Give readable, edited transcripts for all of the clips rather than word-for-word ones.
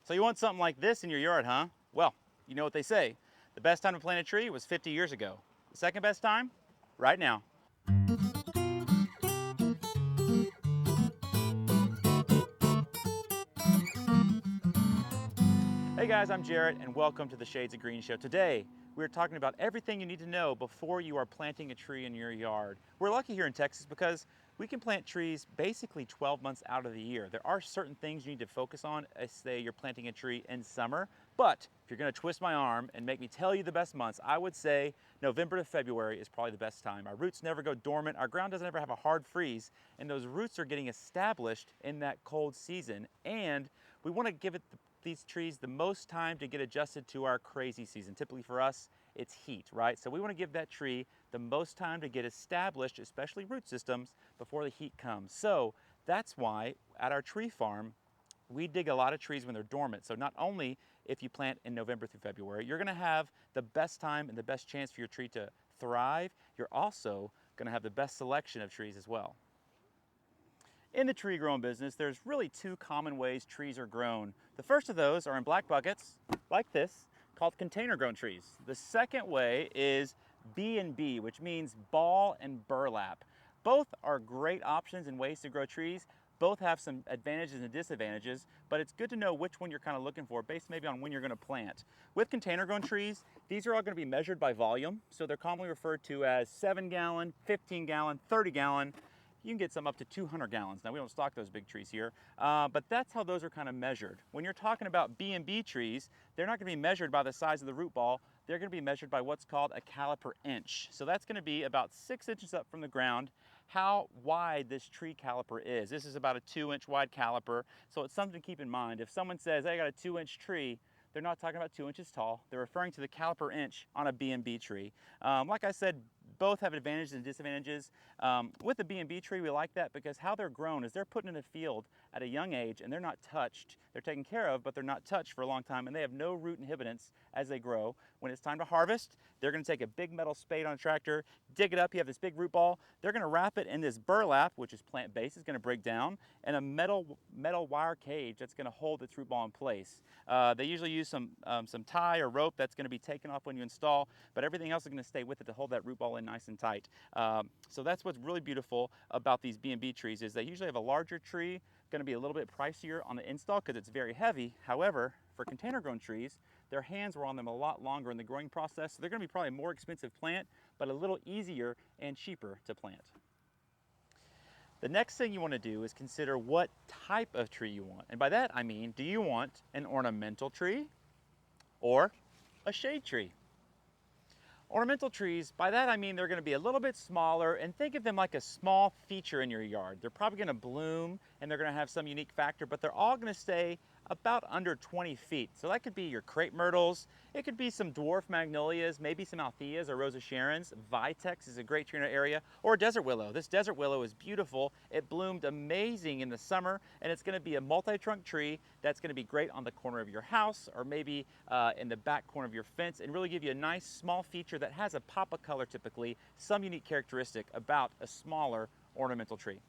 So you want something like this in your yard, huh? Well, you know what they say. The best time to plant a tree was 50 years ago. The second best time? Right now. Hey guys, I'm Jarrett and welcome to the Shades of Green Show. Today, we're talking about everything you need to know before you are planting a tree in your yard. We're lucky here in Texas because we can plant trees basically 12 months out of the year. There are certain things you need to focus on as say you're planting a tree in summer, but if you're gonna twist my arm and make me tell you the best months, I would say November to February is probably the best time. Our roots never go dormant, our ground doesn't ever have a hard freeze, and those roots are getting established in that cold season, and we wanna give these trees the most time to get adjusted to our crazy season. Typically for us, it's heat, right? So we want to give that tree the most time to get established, especially root systems, before the heat comes. So that's why at our tree farm, we dig a lot of trees when they're dormant. So not only if you plant in November through February, you're gonna have the best time and the best chance for your tree to thrive. You're also gonna have the best selection of trees as well. In the tree growing business, there's really two common ways trees are grown. The first of those are in black buckets, like this, called container grown trees. The second way is B&B, which means ball and burlap. Both are great options and ways to grow trees. Both have some advantages and disadvantages, but it's good to know which one you're kind of looking for based maybe on when you're going to plant. With container grown trees, these are all going to be measured by volume, so they're commonly referred to as 7-gallon, 15-gallon, 30-gallon. You can get some up to 200 gallons. Now we don't stock those big trees here, but that's how those are kind of measured. When you're talking about B&B trees, they're not gonna be measured by the size of the root ball, they're gonna be measured by what's called a caliper inch. So that's gonna be about 6 inches up from the ground, how wide this tree caliper is. This is about a 2-inch wide caliper, so it's something to keep in mind. If someone says, hey, I got a 2-inch tree, they're not talking about 2 inches tall. They're referring to the caliper inch on a B&B tree. Like I said, both have advantages and disadvantages. With the B&B tree, we like that because how they're grown is they're put in a field at a young age and they're not touched. They're taken care of, but they're not touched for a long time and they have no root inhibitants as they grow. When it's time to harvest, they're gonna take a big metal spade on a tractor, dig it up, you have this big root ball, they're gonna wrap it in this burlap, which is plant-based, it's gonna break down, and a metal wire cage that's gonna hold its root ball in place. They usually use some tie or rope that's gonna be taken off when you install, but everything else is gonna stay with it to hold that root ball in nice and tight. So that's what's really beautiful about these B&B trees is they usually have a larger tree, gonna be a little bit pricier on the install because it's very heavy. However, for container grown trees, their hands were on them a lot longer in the growing process, so they're gonna be probably a more expensive plant, but a little easier and cheaper to plant. The next thing you want to do is consider what type of tree you want. And by that I mean, do you want an ornamental tree or a shade tree? Ornamental trees, by that I mean they're going to be a little bit smaller, and think of them like a small feature in your yard. They're probably going to bloom and they're going to have some unique factor, but they're all going to stay about under 20 feet. So that could be your crepe myrtles, it could be some dwarf magnolias, maybe some altheas or Rosa Sharons. Vitex is a great tree in our area, or a desert willow. This desert willow is beautiful. It bloomed amazing in the summer, and it's gonna be a multi-trunk tree that's gonna be great on the corner of your house, or maybe in the back corner of your fence, and really give you a nice small feature that has a pop of color typically, some unique characteristic about a smaller ornamental tree.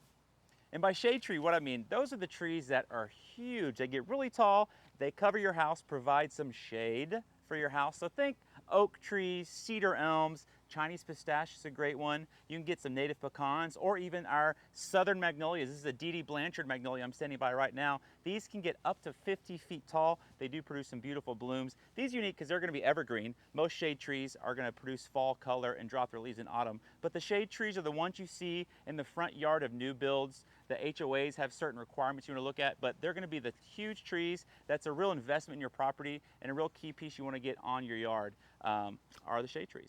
And by shade tree, what I mean, those are the trees that are huge. They get really tall, they cover your house, provide some shade for your house. So think oak trees, cedar elms, Chinese pistache is a great one. You can get some native pecans or even our southern magnolias. This is a D.D. Blanchard magnolia I'm standing by right now. These can get up to 50 feet tall. They do produce some beautiful blooms. These are unique because they're going to be evergreen. Most shade trees are going to produce fall color and drop their leaves in autumn. But the shade trees are the ones you see in the front yard of new builds. The HOAs have certain requirements you want to look at, but they're going to be the huge trees. That's a real investment in your property and a real key piece you want to get on your yard are the shade trees.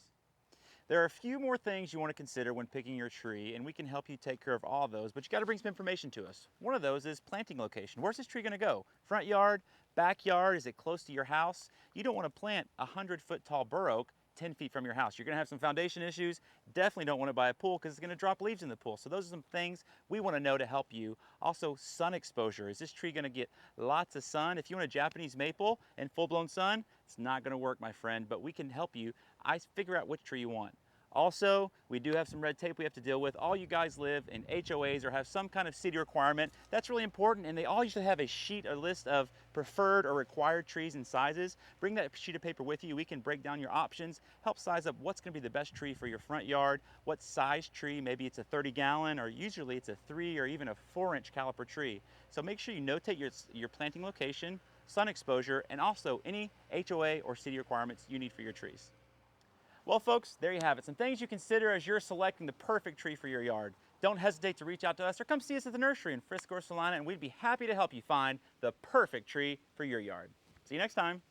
There are a few more things you want to consider when picking your tree, and we can help you take care of all of those, but you got to bring some information to us. One of those is planting location. Where's this tree going to go? Front yard, backyard, is it close to your house? You don't want to plant a 100-foot tall bur oak 10 feet from your house. You're going to have some foundation issues. Definitely don't want to buy a pool because it's going to drop leaves in the pool. So those are some things we want to know to help you. Also, sun exposure. Is this tree going to get lots of sun? If you want a Japanese maple in full-blown sun, it's not going to work, my friend, but we can help you figure out which tree you want. Also, we do have some red tape we have to deal with. All you guys live in HOAs or have some kind of city requirement. That's really important, and they all usually have a sheet or list of preferred or required trees and sizes. Bring that sheet of paper with you. We can break down your options, help size up what's going to be the best tree for your front yard, what size tree, maybe it's a 30-gallon or usually it's a 3 or even a 4-inch caliper tree. So make sure you notate your planting location, sun exposure, and also any HOA or city requirements you need for your trees. Well, folks, there you have it. Some things you consider as you're selecting the perfect tree for your yard. Don't hesitate to reach out to us or come see us at the nursery in Frisco or Celina, and we'd be happy to help you find the perfect tree for your yard. See you next time.